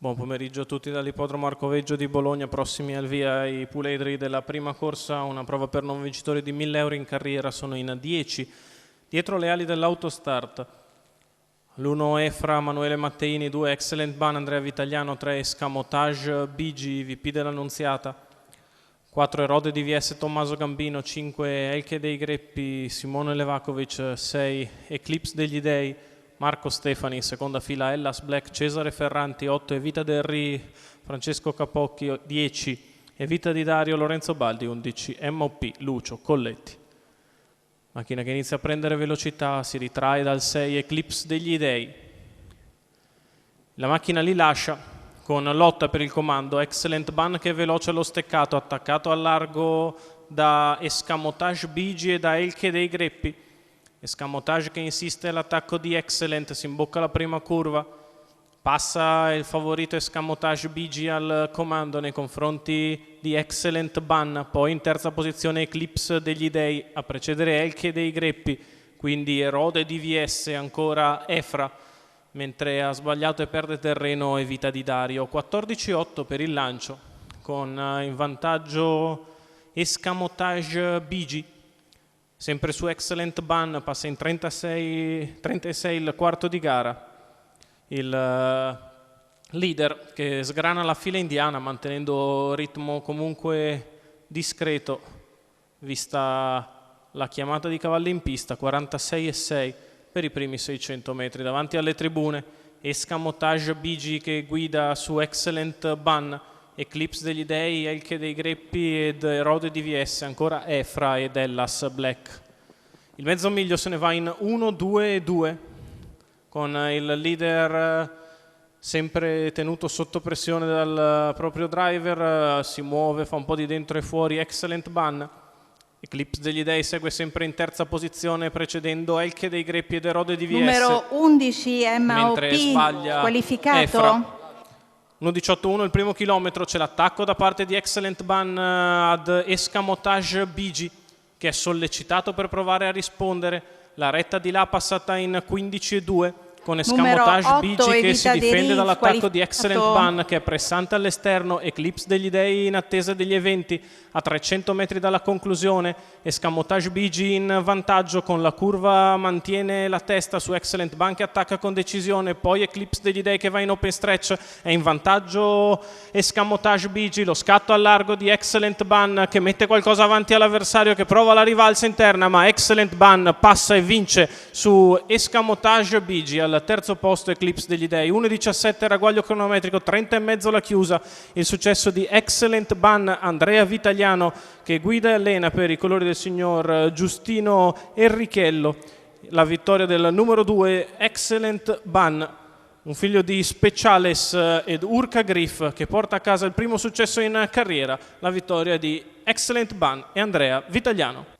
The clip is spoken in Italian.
Buon pomeriggio a tutti dall'ippodromo Arcoveggio di Bologna, prossimi al via i puledri della prima corsa, una prova per non vincitori di 1.000 euro in carriera, sono in 10, dietro le ali dell'autostart. L'1 Efra, Manuele Matteini, 2 Excellent Ban, Andrea Vitagliano, 3 Escamotage, BG, VP dell'Annunziata, 4 Erode DVS, Tommaso Gambino, 5 Elche dei Greppi, Simone Levakovic, 6 Eclipse degli Dei, Marco Stefani, seconda fila Hellas Black, Cesare Ferranti, 8 Evita del Ri, Francesco Capocchi, 10 Evita di Dario, Lorenzo Baldi, 11 MOP, Lucio Colletti. Macchina che inizia a prendere velocità, si ritrae dal 6 Eclipse degli Dei. La macchina li lascia con lotta per il comando, Excellent Ban che è veloce allo steccato, attaccato al largo da Escamotage Bigi e da Elche dei Greppi. Escamotage che insiste all'attacco di Excellent, si imbocca la prima curva, passa il favorito Escamotage BG al comando nei confronti di Excellent Ban, poi in terza posizione Eclipse degli Dei, a precedere Elche dei Greppi, quindi Erode DVS, ancora Efra, mentre ha sbagliato e perde terreno Evita di Dario. 14-8 per il lancio, con in vantaggio Escamotage BG. Sempre su Excellent Ban, passa in 36 il quarto di gara. Il leader che sgrana la fila indiana mantenendo ritmo comunque discreto, vista la chiamata di cavalli in pista, 46,6 per i primi 600 metri. Davanti alle tribune, Escamotage BG che guida su Excellent Ban, Eclipse degli Dei, Elche dei Greppi ed Erode DVS, ancora Efra ed Hellas Black. Il mezzo miglio se ne va in 1-2-2 con il leader sempre tenuto sotto pressione dal proprio driver, si muove, fa un po' di dentro e fuori Excellent Ban. Eclipse degli Dei segue sempre in terza posizione precedendo Elche dei Greppi ed Erode DVS. Numero 11 mentre MOP sbaglia qualificato. Efra. 1.18.1 il primo chilometro, c'è l'attacco da parte di Excellent Ban ad Escamotage BG che è sollecitato per provare a rispondere. La retta di là passata in 15.2 con Escamotage BG che si difende dall'attacco di Excellent Ban che è pressante all'esterno. Eclipse degli Dei in attesa degli eventi a 300 metri dalla conclusione. Escamotage BG in vantaggio, con la curva mantiene la testa su Excellent Ban che attacca con decisione, poi Eclipse degli Dei che va in open stretch, è in vantaggio Escamotage BG, lo scatto al largo di Excellent Ban che mette qualcosa avanti all'avversario che prova la rivalsa interna, ma Excellent Ban passa e vince su Escamotage BG. Al terzo posto Eclipse degli Dei, 1.17 ragguaglio cronometrico, 30,5 la chiusa, il successo di Excellent Ban. Andrea Vitagliano che guida e allena per i colori del signor Giustino Enrichello, la vittoria del numero 2 Excellent Ban, un figlio di Speciales ed Urca Griff che porta a casa il primo successo in carriera, la vittoria di Excellent Ban e Andrea Vitagliano.